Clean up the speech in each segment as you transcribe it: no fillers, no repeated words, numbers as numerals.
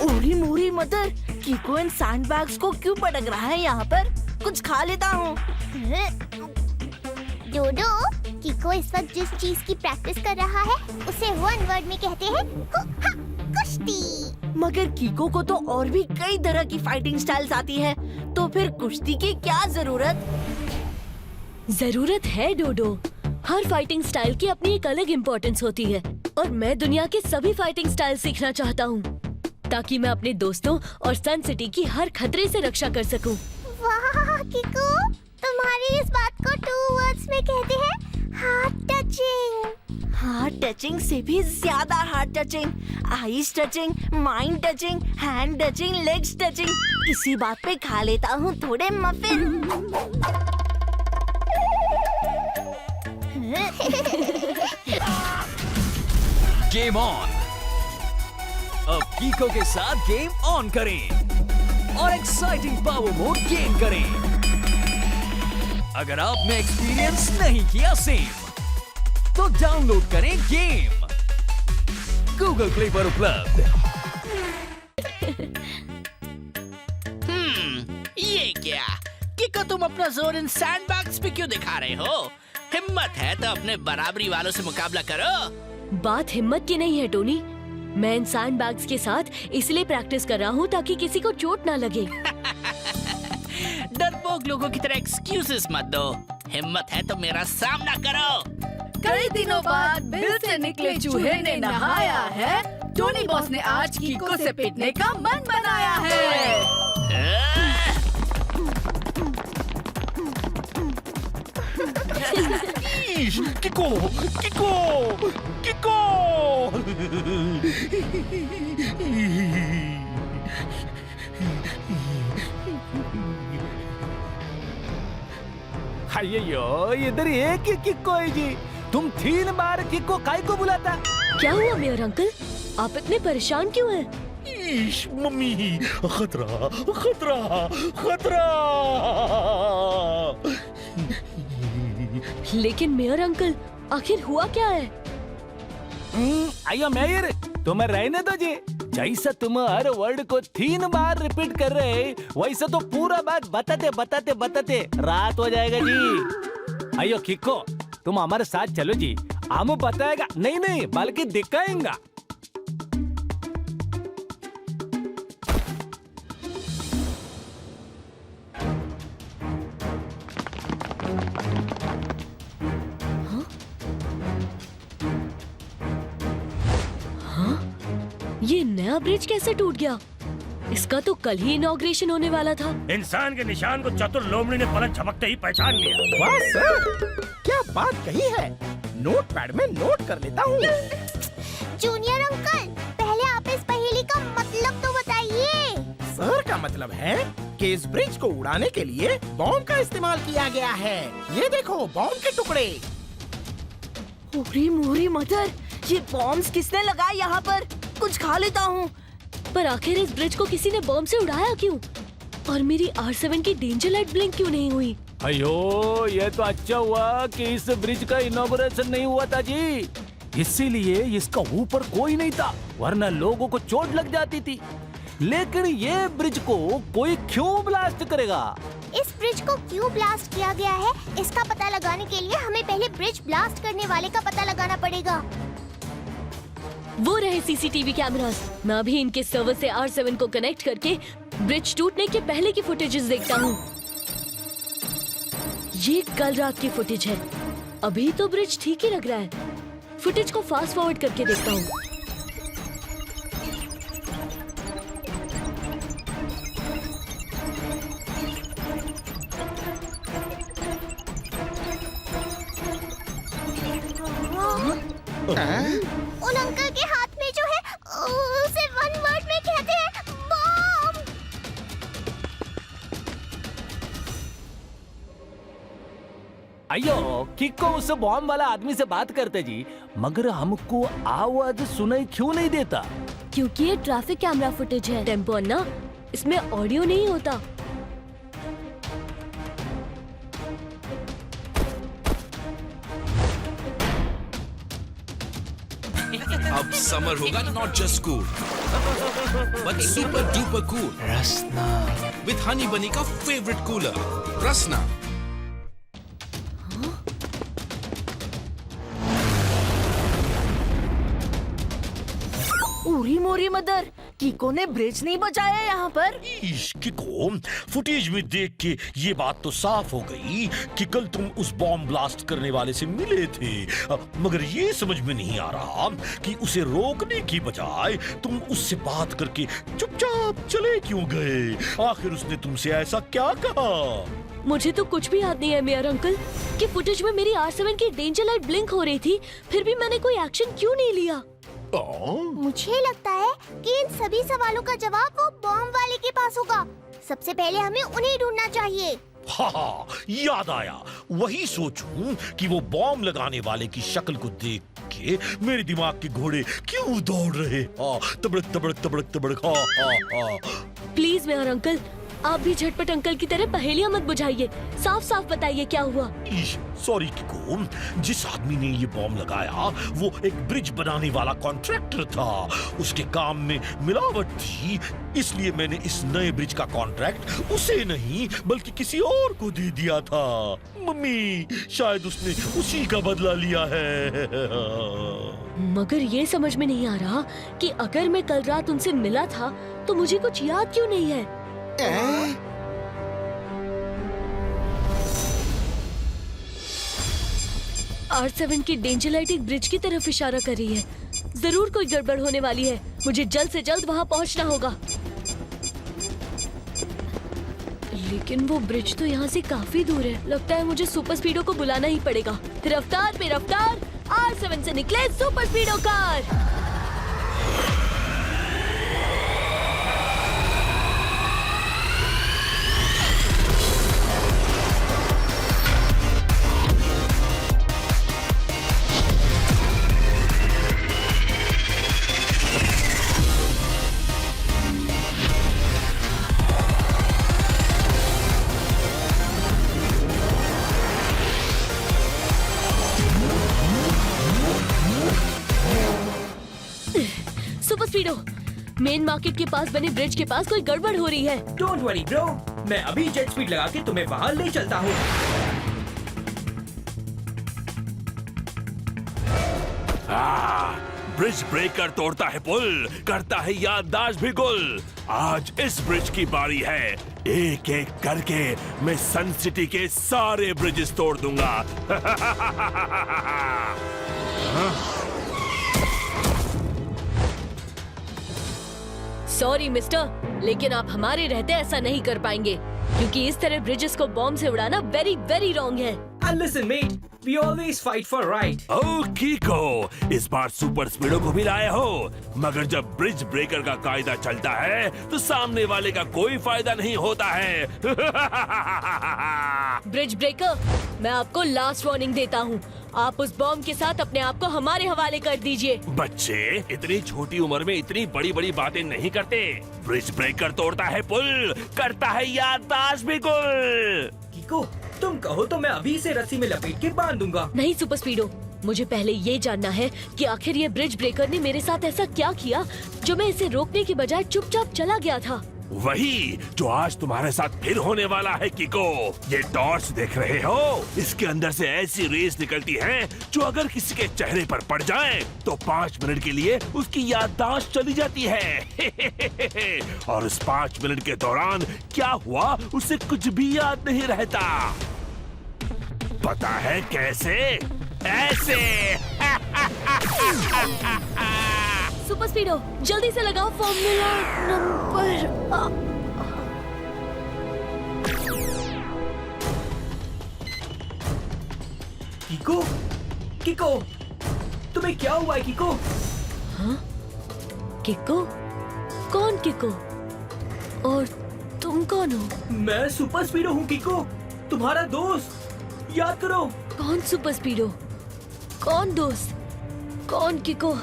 ओरी मोरी मदर, कीको इन सैंडबैग्स को क्यों पटक रहा है यहाँ पर? कुछ खा लेता हूँ। डोडो, कीको इस वक्त जिस चीज की प्रैक्टिस कर रहा है उसे वन वर्ड में कहते हैं कुश्ती। मगर कीको को तो और भी कई तरह की फाइटिंग स्टाइल्स आती है, तो फिर कुश्ती की क्या जरूरत? जरूरत है डोडो। हर फाइटिंग स्टाइल की अपनी एक अलग इम्पोर्टेंस होती है और मैं दुनिया के सभी फाइटिंग स्टाइल सीखना चाहता हूँ ताकि मैं अपने दोस्तों और सन सिटी की हर खतरे से रक्षा कर सकूं। वाह कीको, तुम्हारी इस बात को 2 वर्ड्स में कहते हैं हार्ट टचिंग। हार्ट टचिंग से भी ज्यादा heart touching, eyes touching, mind touching, hand touching, legs touching. इसी बात पे खा लेता हूँ थोड़े मफिन। Game on. अब कीको के साथ गेम ऑन करें और एक्साइटिंग पावर मोड गेन करें। अगर आपने एक्सपीरियंस नहीं किया सेम, तो डाउनलोड करें गेम गूगल प्ले पर उपलब्ध। ये क्या? कीको, तुम अपना जोर इन सैंडबैग्स पे क्यों दिखा रहे हो? हिम्मत है तो अपने बराबरी वालों से मुकाबला करो। बात हिम्मत की नहीं है टोनी, मैं इन सैंडबैग्स के साथ इसलिए प्रैक्टिस कर रहा हूँ ताकि किसी को चोट ना लगे। डरपोक लोगों की तरह एक्सक्यूजेस मत दो। हिम्मत है तो मेरा सामना करो। कई दिनों बाद बिल से निकले चूहे ने नहाया है। टोनी बॉस ने आज कीको से पिटने का मन बनाया है। किको, किको, किको। अय्यो, इधर एक ही किको है जी। तुम 3 बार किको काय को बुलाता? क्या हुआ मेयर अंकल, आप इतने परेशान क्यों हैं? ईश मम्मी, खतरा खतरा खतरा। लेकिन मेयर अंकल, आखिर हुआ क्या है? अयो मेयर, तुम्हें रहने दो जी। जैसा तुम हर वर्ड को 3 बार रिपीट कर रहे, वैसे तो पूरा बात बताते बताते बताते रात हो जाएगा जी। अयो किको, तुम हमारे साथ चलो जी, हम बताएगा नहीं नहीं बल्कि दिखाएंगा। ये नया ब्रिज कैसे टूट गया? इसका तो कल ही इनॉग्रेशन होने वाला था। इंसान के निशान को चतुर लोमड़ी ने पलक झपकते ही पहचान लिया। वाह सर, क्या बात कही है। नोटपैड में नोट कर लेता हूँ। जूनियर अंकल, पहले आप इस पहेली का मतलब तो बताइए। सर का मतलब है कि इस ब्रिज को उड़ाने के लिए बॉम्ब का इस्तेमाल किया गया है। ये देखो बॉम्ब के टुकड़े। ओरी मोरी मदर, ये बॉम्ब्स किसने लगाए यहाँ पर? कुछ खा लेता हूँ। पर आखिर इस ब्रिज को किसी ने बॉम्ब से उड़ाया क्यों? और मेरी R7 की डेंजर लाइट ब्लिंक क्यों नहीं हुई? अयो, ये तो अच्छा हुआ कि इस ब्रिज का इनॉग्रेशन नहीं हुआ था जी। इसीलिए इसका ऊपर कोई नहीं था, वरना लोगों को चोट लग जाती थी। लेकिन ये ब्रिज को कोई क्यों ब्लास्ट करेगा? इस ब्रिज को क्यों ब्लास्ट किया गया है, इसका पता लगाने के लिए हमें पहले ब्रिज ब्लास्ट करने वाले का पता लगाना पड़ेगा। वो रहे सीसीटीवी कैमरास। मैं अभी इनके सर्वर से R7 को कनेक्ट करके ब्रिज टूटने के पहले की फुटेजेस देखता हूँ। ये कल रात की फुटेज है। अभी तो ब्रिज ठीक ही लग रहा है। फुटेज को फास्ट फॉरवर्ड करके देखता हूँ। उन अंकल के हाथ में जो है उसे 1 वर्ड में कहते हैं बॉम्ब। अयो, किको उस बॉम्ब वाला आदमी से बात करते जी, मगर हमको आवाज सुनाई क्यों नहीं देता? क्योंकि ये ट्रैफिक कैमरा फुटेज है टेम्पो अन्ना, इसमें ऑडियो नहीं होता। अब समर होगा not just cool but super duper cool. Rasna with Honey बनी का फेवरेट कूलर रसना। उरी मोरी मदर, किको ने ब्रिज नहीं बचाया यहाँ पर। किको, फुटेज में देख के ये बात तो साफ हो गई कि कल तुम उस बॉम्ब ब्लास्ट करने वाले से मिले थे, मगर ये समझ में नहीं आ रहा कि उसे रोकने की बजाय तुम उससे बात करके चुपचाप चले क्यों गए। आखिर उसने तुमसे ऐसा क्या कहा? मुझे तो कुछ भी याद नहीं है मेयर अंकल कि फुटेज में मेरी R7 की डेंजर लाइट ब्लिंक हो रही थी, फिर भी मैंने कोई एक्शन क्यों नहीं लिया। मुझे लगता है कि इन सभी सवालों का जवाब वो बॉम्ब वाले के पास होगा। सबसे पहले हमें उन्हें ढूंढना चाहिए। हाँ, याद आया। वही सोचूं कि वो बॉम्ब लगाने वाले की शक्ल को देख के मेरे दिमाग के घोड़े क्यों दौड़ रहे। तबड़क तबड़क तबड़क तबड़क। प्लीज मेयर अंकल, आप भी झटपट अंकल की तरह पहेलियां मत बुझाइए, साफ साफ बताइए क्या हुआ। सॉरी किको, जिस आदमी ने ये बॉम्ब लगाया वो एक ब्रिज बनाने वाला कॉन्ट्रैक्टर था। उसके काम में मिलावट थी, इसलिए मैंने इस नए ब्रिज का कॉन्ट्रैक्ट उसे नहीं बल्कि किसी और को दे दिया था। मम्मी, शायद उसने उसी का बदला लिया है। मगर ये समझ में नहीं आ रहा कि अगर मैं कल रात उनसे मिला था तो मुझे कुछ याद क्यों नहीं है। R7 की डेंजर लाइट एक ब्रिज की तरफ इशारा कर रही है। जरूर कोई गड़बड़ होने वाली है, मुझे जल्द से जल्द वहां पहुंचना होगा। लेकिन वो ब्रिज तो यहाँ से काफी दूर है, लगता है मुझे सुपर स्पीडो को बुलाना ही पड़ेगा। रफ्तार पे रफ्तार, R7 से निकले super स्पीडो car. Super स्पीडो, main market के पास बने ब्रिज के पास कोई गड़बड़ हो रही है। डोंट वरी ब्रो, मैं अभी जेट स्पीड लगा के तुम्हें बाहर ले चलता हूँ। ब्रिज ब्रेकर तोड़ता है पुल, करता है याददाश्त भी गुल। आज इस ब्रिज की बारी है, एक एक करके मैं सन सिटी के सारे ब्रिजेस तोड़ दूंगा। सॉरी मिस्टर, लेकिन आप हमारे रहते ऐसा नहीं कर पाएंगे, क्योंकि इस तरह ब्रिजेस को बॉम्ब से उड़ाना वेरी वेरी रॉन्ग है। And listen mate, we always fight for right. ओ कीको, इस बार सुपर स्पीडो को भी लाए हो, मगर जब ब्रिज ब्रेकर का कायदा चलता है तो सामने वाले का कोई फायदा नहीं होता है। ब्रिज ब्रेकर, मैं आपको लास्ट वार्निंग देता हूँ, आप उस बॉम्ब के साथ अपने आप को हमारे हवाले कर दीजिए। बच्चे इतनी छोटी उम्र में इतनी बड़ी बड़ी बातें नहीं करते। ब्रिज ब्रेकर तोड़ता है पुल, करता है याददाश्त भी गुल। किको, तुम कहो तो मैं अभी इसे रस्सी में लपेट के बांध दूंगा। नहीं सुपर स्पीडो, मुझे पहले ये जानना है कि आखिर ये ब्रिज ब्रेकर ने मेरे साथ ऐसा क्या किया जो मैं इसे रोकने की बजाय चुपचाप चला गया था। वही जो आज तुम्हारे साथ फिर होने वाला है किको। ये टॉर्च देख रहे हो, इसके अंदर से ऐसी रेस निकलती है जो अगर किसी के चेहरे पर पड़ जाए तो 5 मिनट के लिए उसकी याददाश्त चली जाती है। और उस 5 मिनट के दौरान क्या हुआ उसे कुछ भी याद नहीं रहता। पता है कैसे? ऐसे। सुपर स्पीडो, जल्दी से लगाओ फॉर्मूला नंबर। किको, किको, तुम्हें क्या हुआ है किको? हाँ? किको? कौन किको? और तुम कौन हो? मैं सुपर स्पीडो हूँ किको, तुम्हारा दोस्त। याद करो। कौन सुपर स्पीडो? कौन दोस्त? कौन किको?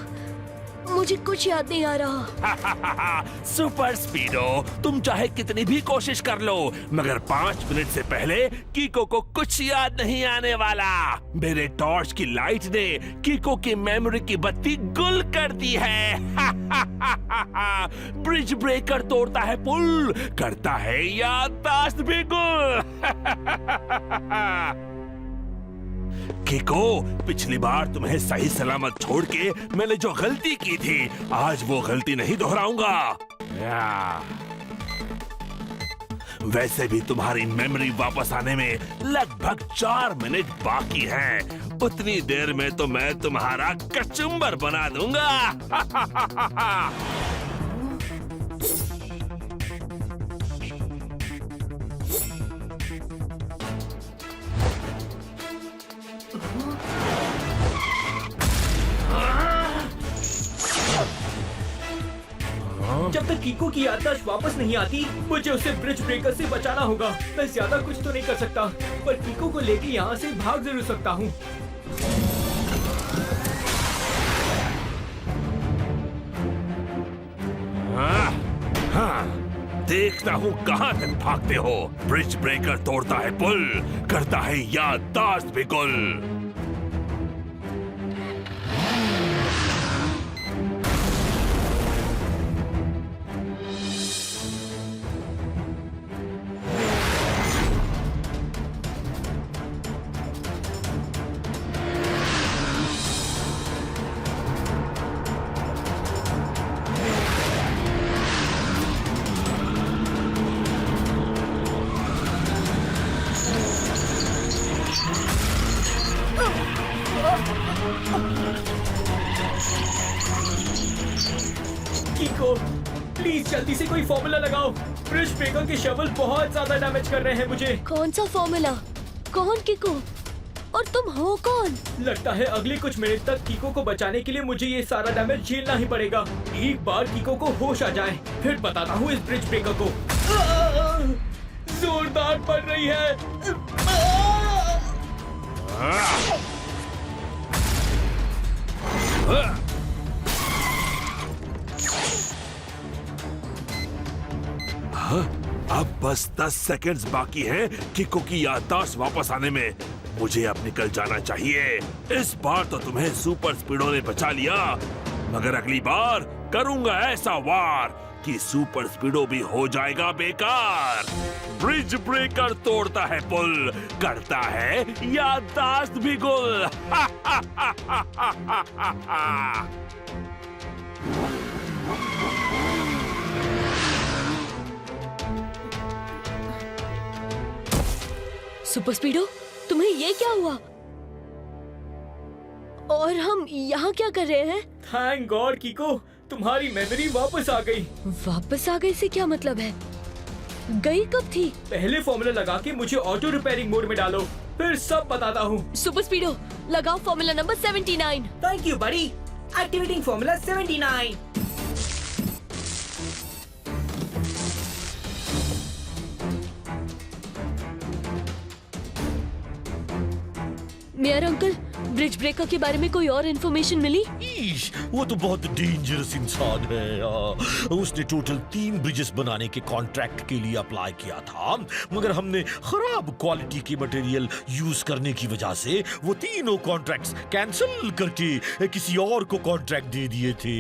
मुझे कुछ याद नहीं आ रहा। सुपर स्पीडो, तुम चाहे कितनी भी कोशिश कर लो, मगर 5 मिनट से पहले कीको को कुछ याद नहीं आने वाला। मेरे टॉर्च की लाइट ने कीको की मेमोरी की बत्ती गुल कर दी है। ब्रिज ब्रेकर तोड़ता है पुल, करता है याददाश्त भी गुल। कीको, पिछली बार तुम्हें सही सलामत छोड़ के मैंने जो गलती की थी, आज वो गलती नहीं दोहराऊंगा। वैसे भी तुम्हारी मेमोरी वापस आने में लगभग 4 मिनट बाकी हैं। उतनी देर में तो मैं तुम्हारा कचुम्बर बना दूंगा। जब तक कीको की याददाश्त वापस नहीं आती, मुझे उसे ब्रिज ब्रेकर से बचाना होगा। मैं ज्यादा कुछ तो नहीं कर सकता, पर कीको को लेके यहाँ से भाग जरूर सकता हूँ। देखता हूँ कहाँ तक भागते हो। ब्रिज ब्रेकर तोड़ता है पुल, करता है याददाश्त भी गुल। कीको, प्लीज जल्दी से कोई फॉर्मूला लगाओ। ब्रिज ब्रेकर के शवल बहुत ज्यादा डैमेज कर रहे हैं मुझे। कौन सा फॉर्मूला? कौन कीको? और तुम हो कौन? लगता है अगले कुछ मिनट तक कीको को बचाने के लिए मुझे ये सारा डैमेज झेलना ही पड़ेगा। एक बार कीको को होश आ जाए, फिर बताता हूँ इस ब्रिज ब्रेकर को। जोरदार पड़ रही है। अब बस 10 सेकंड्स बाकी हैं कीको की याददाश्त वापस आने में। मुझे अब निकल जाना चाहिए। इस बार तो तुम्हें सुपर स्पीडो ने बचा लिया, मगर अगली बार करूंगा ऐसा वार कि सुपर स्पीडो भी हो जाएगा बेकार। ब्रिज ब्रेकर तोड़ता है पुल, करता है याददाश्त भी गुल। सुपर स्पीडो, तुम्हें ये क्या हुआ? और हम यहाँ क्या कर रहे हैं? थैंक गॉड कीको, तुम्हारी मेमोरी वापस आ गई। वापस आ गई से क्या मतलब है? गई कब थी? पहले फॉर्मूला लगा के मुझे ऑटो रिपेयरिंग मोड में डालो, फिर सब बताता हूँ। सुपर स्पीडो, लगाओ formula number 79। Thank you buddy. Activating formula 79। Mayor uncle, bridge breaker के बारे में कोई और इन्फॉर्मेशन मिली? ईश, वो तो बहुत डेंजरस इंसान है। उसने टोटल 3 ब्रिजेस बनाने के कॉन्ट्रैक्ट के लिए अप्लाई किया था, मगर हमने खराब क्वालिटी के मटेरियल यूज करने की वजह से वो तीनों कॉन्ट्रैक्ट्स कैंसिल करके किसी और को कॉन्ट्रैक्ट दे दिए थे।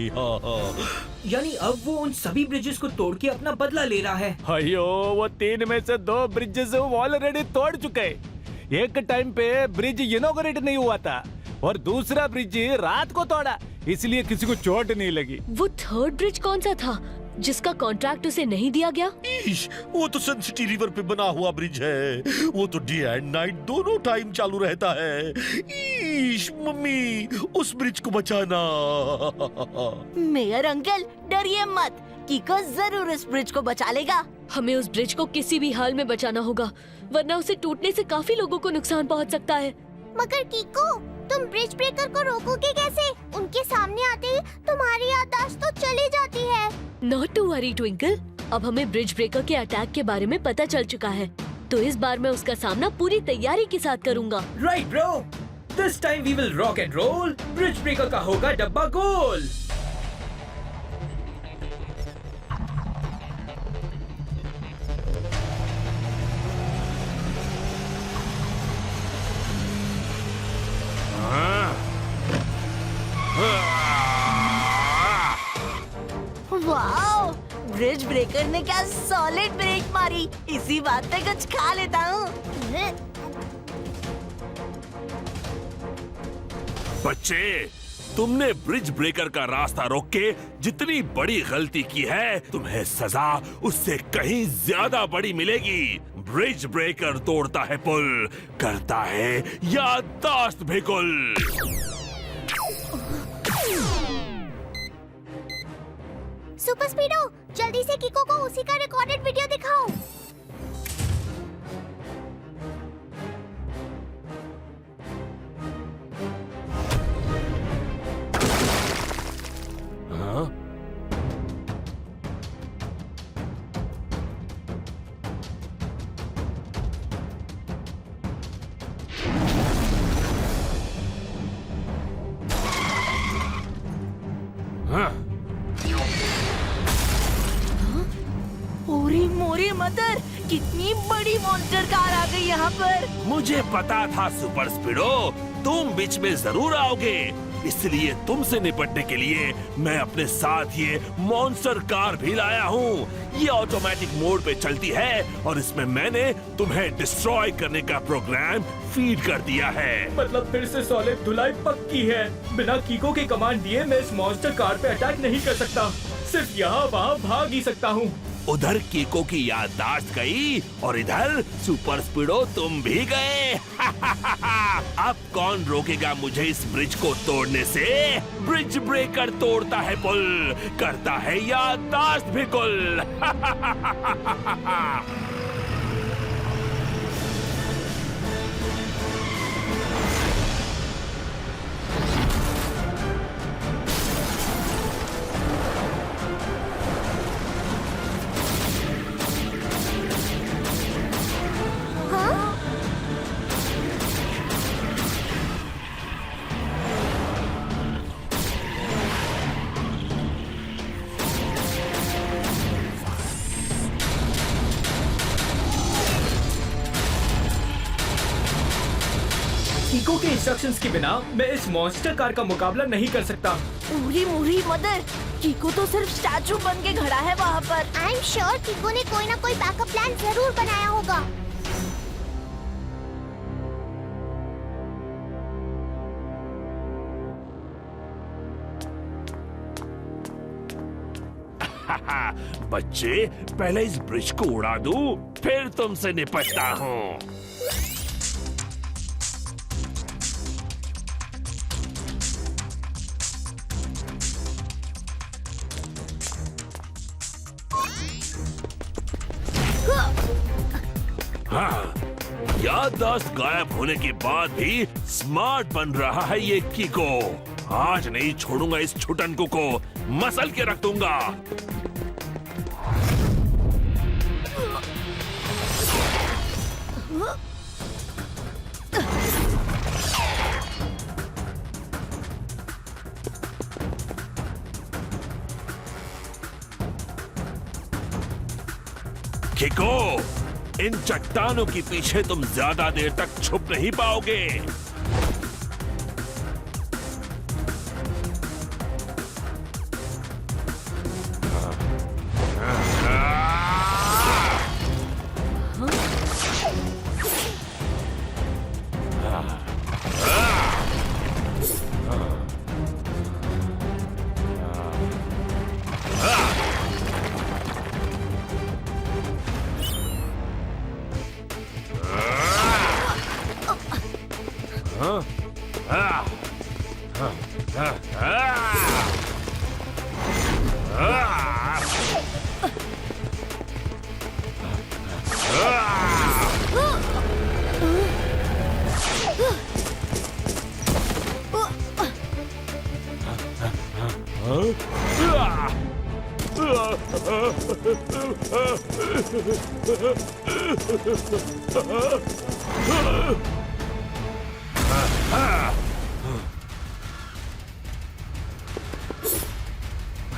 यानी अब वो उन सभी ब्रिजेस को तोड़ के अपना बदला ले रहा है। अयो, वो 3 में से 2 ब्रिजेस ऑलरेडी तोड़ चुके। एक टाइम पे ब्रिज इनॉग्रेट नहीं हुआ था और दूसरा ब्रिज रात को तोड़ा, इसलिए किसी को चोट नहीं लगी। वो थर्ड ब्रिज कौन सा था जिसका कॉन्ट्रैक्ट उसे नहीं दिया गया? ईश, वो तो सनसिटी रिवर पे बना हुआ ब्रिज है। वो तो डे एंड नाइट दोनों टाइम चालू रहता है। ईश, मम्मी, उस ब्रिज को बचाना। मेयर अंकल, डरिए मत, कीको जरूर इस ब्रिज को बचा लेगा। हमें उस ब्रिज को किसी भी हाल में बचाना होगा, वरना उसे टूटने से काफी लोगों को नुकसान पहुंच सकता है। मगर कीको, तुम ब्रिज ब्रेकर को रोकोगे कैसे? उनके सामने आते ही तुम्हारी याददाश्त तो चली जाती है। नॉट टू वरी ट्विंकल, अब हमें ब्रिज ब्रेकर के अटैक के बारे में पता चल चुका है, तो इस बार मैं उसका सामना पूरी तैयारी के साथ करूंगा। Right bro, this time we will rock and roll. Bridge breaker का होगा डब्बा गोल। वाओ, ब्रिज ब्रेकर ने क्या सॉलिड ब्रेक मारी। इसी बात पे कुछ खा लेता हूँ। बच्चे, तुमने ब्रिज ब्रेकर का रास्ता रोक के जितनी बड़ी गलती की है, तुम्हें सजा उससे कहीं ज्यादा बड़ी मिलेगी। ब्रिज ब्रेकर तोड़ता है पुल, करता है याददाश्त भी गुल। सुपर स्पीडो, जल्दी से किको को उसी का रिकॉर्डेड वीडियो दिखाओ। हाँ? हाँ? ओरी मोरी मदर, कितनी बड़ी मॉन्स्टर कार आ गई यहाँ पर। मुझे पता था सुपर स्पीडो, तुम बीच में जरूर आओगे, इसलिए तुमसे निपटने के लिए मैं अपने साथ ये मॉन्स्टर कार भी लाया हूँ। ये ऑटोमेटिक मोड पे चलती है और इसमें मैंने तुम्हें डिस्ट्रॉय करने का प्रोग्राम फीड कर दिया है। मतलब फिर से सॉलिड धुलाई पक्की है। बिना कीको के कमांड दिए मैं इस मॉन्स्टर कार पे अटैक नहीं कर सकता, सिर्फ यहाँ वहाँ भाग ही सकता हूँ। उधर कीको की याददाश्त गई और इधर सुपर स्पीडो तुम भी गए। अब कौन रोकेगा मुझे इस ब्रिज को तोड़ने से? ब्रिज ब्रेकर तोड़ता है पुल, करता है याददाश्त भी गुल। कीको के इंस्ट्रक्शंस के बिना मैं इस मॉन्स्टर कार का मुकाबला नहीं कर सकता। ओरी मोरी मदर, कीको तो सिर्फ स्टैचू बन के खड़ा है वहाँ पर। आई एम श्योर किको ने कोई ना कोई बैकअप प्लान जरूर बनाया होगा। बच्चे, पहले इस ब्रिज को उड़ा दूं, फिर तुमसे निपटता हूँ। हाँ, याददाश्त गायब होने के बाद भी स्मार्ट बन रहा है ये कीको। आज नहीं छोड़ूंगा इस छुटनकू को, मसल के रख दूंगा। कीको, इन चट्टानों के पीछे तुम ज्यादा देर तक छुप नहीं पाओगे।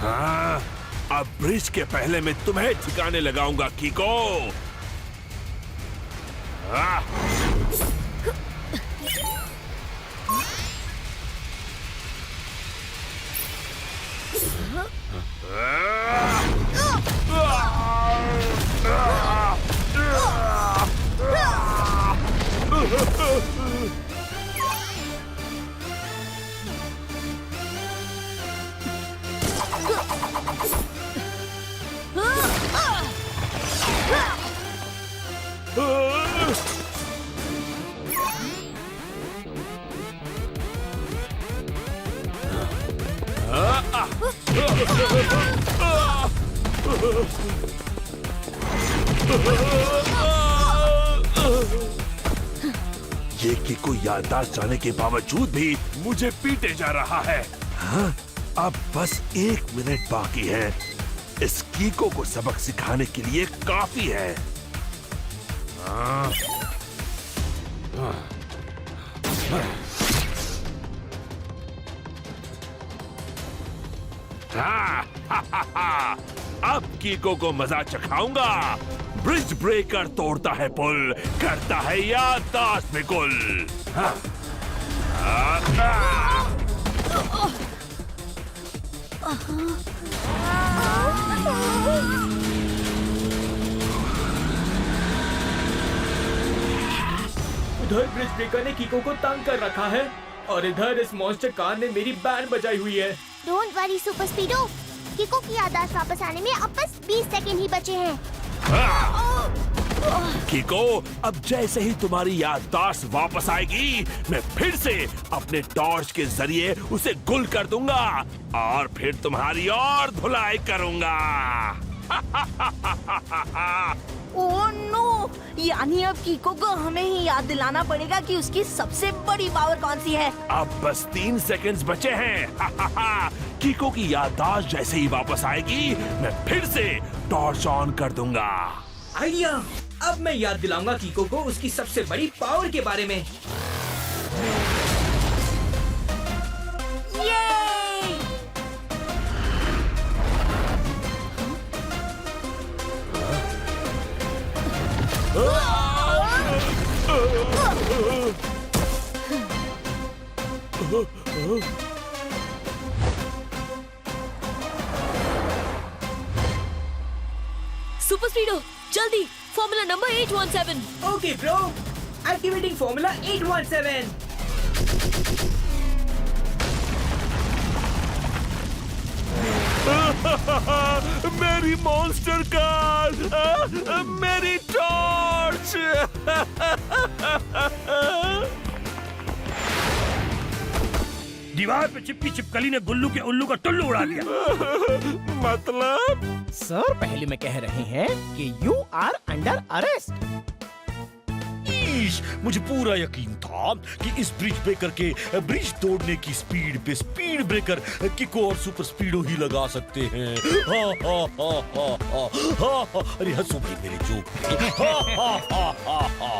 हाँ, अब ब्रिज के पहले मैं तुम्हें ठिकाने लगाऊंगा कीको। हाँ। ये किको याददाश्त जाने के बावजूद भी मुझे पीटे जा रहा है। हाँ? अब बस 1 मिनट बाकी है। इस कीको को सबक सिखाने के लिए काफी है। हाँ? अब कीको को मजा चखाऊंगा। ब्रिज ब्रेकर तोड़ता है पुल, करता है याददाश्त में गुल। हाँ। उधर ब्रिज ब्रेकर ने कीको को तंग कर रखा है और इधर इस मॉन्स्टर कार ने मेरी बैंड बजाई हुई है। डोंट वरी सुपर स्पीडो, किको की याददाश्त वापस आने में अब बस 20 सेकंड ही बचे हैं। कीको, अब जैसे ही तुम्हारी याददाश्त वापस आएगी, मैं फिर से अपने टॉर्च के जरिए उसे गुल कर दूंगा और फिर तुम्हारी और धुलाई करूंगा। ओह नो, यानी अब कीको को हमें ही याद दिलाना पड़ेगा कि उसकी सबसे बड़ी पावर कौन सी है। अब बस 3 सेकंड्स बचे हैं। कीको की याददाश्त जैसे ही वापस आएगी, मैं फिर से टॉर्च ऑन कर दूंगा। आइडिया! अब मैं याद दिलाऊंगा कीको को उसकी सबसे बड़ी पावर के बारे में। सुपर स्पीडो, जल्दी formula number 817। Okay bro, activating formula 817। मेरी मॉन्स्टर कार, मेरी टॉर्च। दीवार पे चिपकी छिपकली ने गुल्लू के उल्लू का टुल्लू उड़ा दिया। मतलब? सर पहले में कह रहे हैं कि यू आर अंडर अरेस्ट। मुझे पूरा यकीन था कि इस ब्रिज ब्रेकर के ब्रिज तोड़ने की स्पीड पे स्पीड ब्रेकर किको और सुपर स्पीडो ही लगा सकते हैं। हा हा हा हा हा हा। अरे हंसो भाई मेरे जोक पे। हा हा हा हा हा।